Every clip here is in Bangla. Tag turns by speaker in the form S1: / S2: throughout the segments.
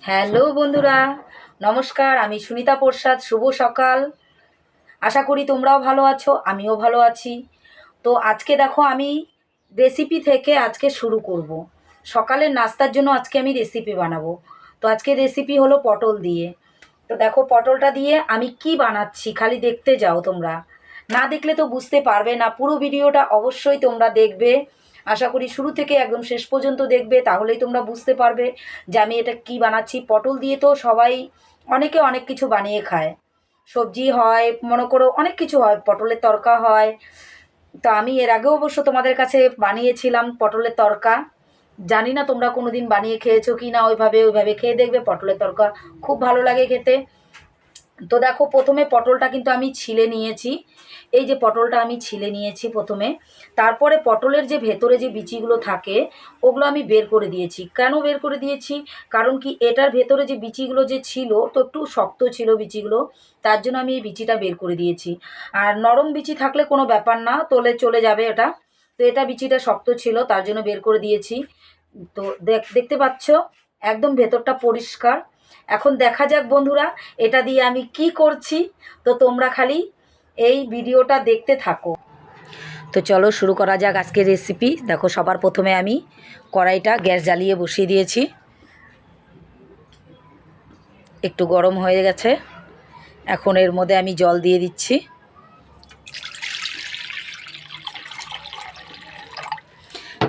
S1: হ্যালো বন্ধুরা, নমস্কার। আমি সুনিতা প্রসাদ। শুভ সকাল। আশা করি তোমরাও ভালো আছো, আমিও ভালো আছি। তো আজকে দেখো আমি রেসিপি থেকে আজকে শুরু করব। সকালের নাস্তার জন্য আজকে আমি রেসিপি বানাবো। তো আজকে রেসিপি হলো পটল দিয়ে। তো দেখো পটলটা দিয়ে আমি কি বানাচ্ছি, খালি দেখতে যাও তোমরা। না দেখলে তো বুঝতে পারবে না। পুরো ভিডিওটা অবশ্যই তোমরা দেখবে। আশা করি শুরু থেকে একদম শেষ পর্যন্ত দেখবে, তাহলেই তোমরা বুঝতে পারবে যে আমি এটা কি বানাচ্ছি। পটল দিয়ে তো সবাই অনেকে অনেক কিছু বানিয়ে খায়। সবজি হয়, মনে করো অনেক কিছু হয়, পটলের তরকা হয়। তো আমি এর আগেও অবশ্য তোমাদের কাছে বানিয়েছিলাম পটলের তরকা। জানি না তোমরা কোনো দিন বানিয়ে খেয়েছো কি না। ওইভাবে খেয়ে দেখবে, পটলের তরকা খুব ভালো লাগে খেতে। তো দেখো প্রথমে পটলটা কিন্তু আমি ছিলে নিয়েছি। এই যে পটলটা আমি ছিলে নিয়েছি প্রথমে। তারপরে পটলের যে ভেতরে যে বিচিগুলো থাকে ওগুলো আমি বের করে দিয়েছি। কেন বের করে দিয়েছি? কারণ কি, এটার ভেতরে যে বিচিগুলো যে ছিল তো একটু শক্ত ছিল বিচিগুলো, তার জন্য আমি এই বিচিটা বের করে দিয়েছি। আর নরম বিচি থাকলে কোনো ব্যাপার না, তোলে চলে যাবে এটা। তো এটা বিচিটা শক্ত ছিল, তার জন্য বের করে দিয়েছি। তো দেখতে পাচ্ছ একদম ভেতরটা পরিষ্কার। এখন দেখা যাক বন্ধুরা, এটা দিয়ে আমি কি করছি। তো তোমরা খালি এই ভিডিওটা দেখতে থাকো। তো চলো শুরু করা যাক আজকের রেসিপি। দেখো সবার প্রথমে আমি কড়াইটা গ্যাস জ্বালিয়ে বসিয়ে দিয়েছি। একটু গরম হয়ে গেছে। এখন এর মধ্যে আমি জল দিয়ে দিচ্ছি।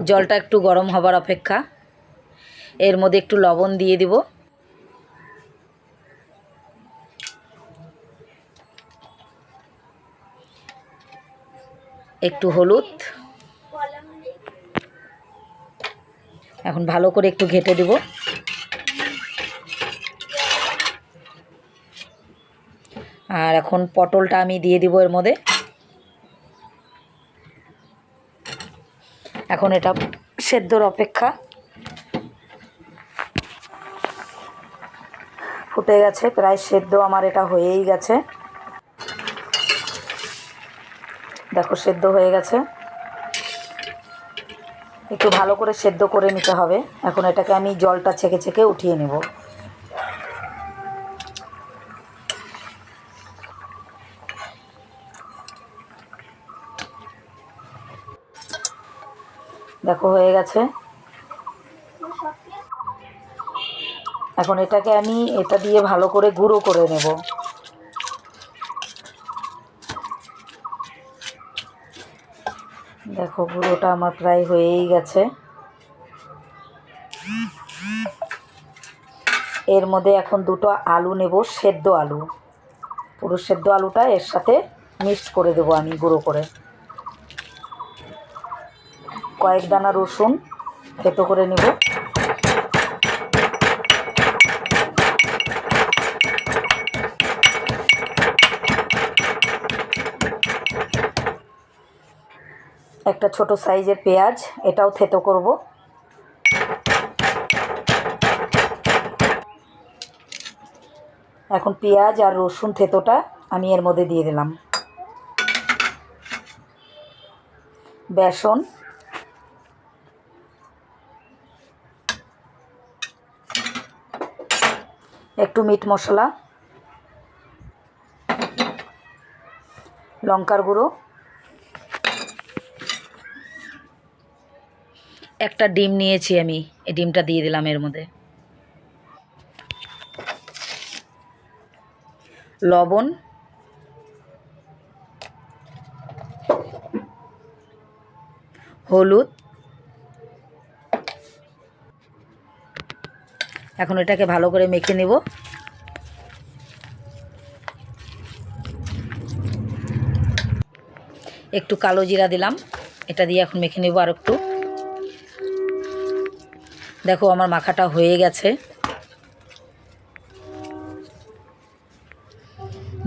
S1: জলটা একটু গরম হবার অপেক্ষা। এর মধ্যে একটু লবণ দিয়ে দিব। একটু হলুদ। এখন ভালো করে একটু ঘেঁটে দেব। আর এখন পটলটা আমি দিয়ে দিব এর মধ্যে। এখন এটা সেদ্ধর অপেক্ষা। ফুটে গেছে, প্রায় সেদ্ধ আমার এটা হয়েই গেছে। দেখো সেদ্ধ হয়ে গেছে। একটু ভালো করে সেদ্ধ করে নিতে হবে। এখন এটাকে আমি জলটা ছেঁকে ছেঁকে উঠিয়ে নেব। দেখো হয়ে গেছে। এখন এটাকে আমি এটা দিয়ে ভালো করে গুঁড়ো করে নেব। দেখো গুঁড়োটা আমার প্রায় হয়েই গেছে। এর মধ্যে এখন দুটো আলু নেব, সেদ্ধ আলু। পুরো সেদ্ধ আলুটা এর সাথে মিক্সড করে দেবো আমি গুঁড়ো করে। কয়েক দানা রসুন থেতো করে নেব। একটা ছোট সাইজের পেঁয়াজ, এটাও থেতো করব। এখন পেঁয়াজ আর রসুন থেতোটা আমি এর মধ্যে দিয়ে দিলাম। বেসন, একটু মিট মশলা, লঙ্কার গুঁড়ো, একটা ডিম নিয়েছি আমি, এই ডিমটা দিয়ে দিলাম এর মধ্যে। লবণ, হলুদ। এখন এটাকে ভালো করে মেখে নেব। একটু কালো জিরা দিলাম। এটা দিয়ে এখন মেখে নেব আর একটু। দেখো আমার মাখাটা হয়ে গেছে,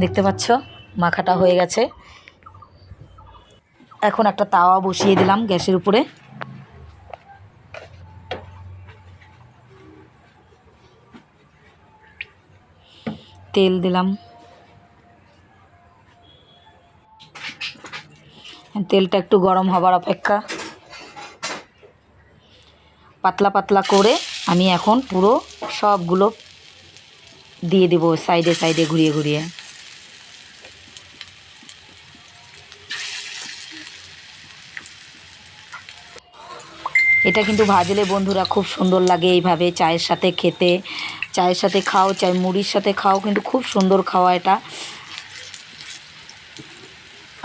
S1: দেখতে পাচ্ছ মাখাটা হয়ে গেছে। এখন একটা তাওয়া বসিয়ে দিলাম গ্যাসের উপরে। তেল দিলাম। তেলটা একটু গরম হবার অপেক্ষা। পাতলা পাতলা করে আমি এখন পুরো সবগুলো দিয়ে দেবো সাইডে সাইডে ঘুরিয়ে ঘুরিয়ে। এটা কিন্তু ভাজলে বন্ধুরা খুব সুন্দর লাগে, এইভাবে চায়ের সাথে খেতে। চায়ের সাথে খাও, চাই মুড়ির সাথে খাও, কিন্তু খুব সুন্দর খাওয়া এটা।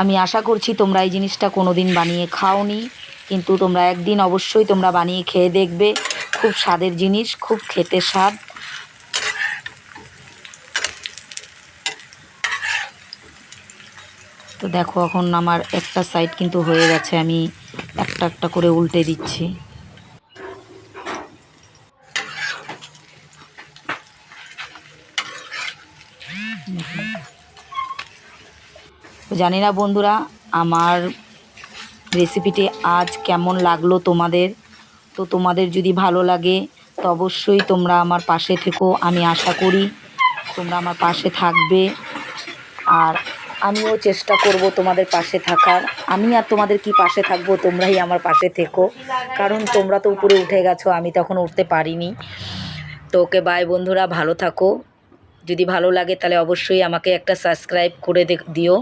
S1: আমি আশা করছি তোমরা এই জিনিসটা কোনো দিন বানিয়ে খাওনি, কিন্তু তোমরা একদিন অবশ্যই তোমরা বানিয়ে খেয়ে দেখবে। খুব স্বাদের জিনিস, খুব খেতে স্বাদ। তো দেখো এখন আমার একটা সাইড কিন্তু হয়ে গেছে, আমি একটা একটা করে উল্টে দিচ্ছি। তো জানি না বন্ধুরা আমার রেসিপিটি আজ কেমন লাগলো তোমাদের। তো তোমাদের যদি ভালো লাগে তো অবশ্যই তোমরা আমার পাশে থেকো, আমি আশা করি তোমরা আমার পাশে থাকবে। আর আমিও চেষ্টা করব তোমাদের পাশে থাকার। আমি আর তোমাদের কি পাশে থাকবো, তোমরাই আমার পাশে থেকো, কারণ তোমরা তো উপরে উঠে গেছো, আমি তখন উঠতে পারিনি। তো ওকে বাই বন্ধুরা, ভালো থাকো। যদি ভালো লাগে তাহলে অবশ্যই আমাকে একটা সাবস্ক্রাইব করে দিও।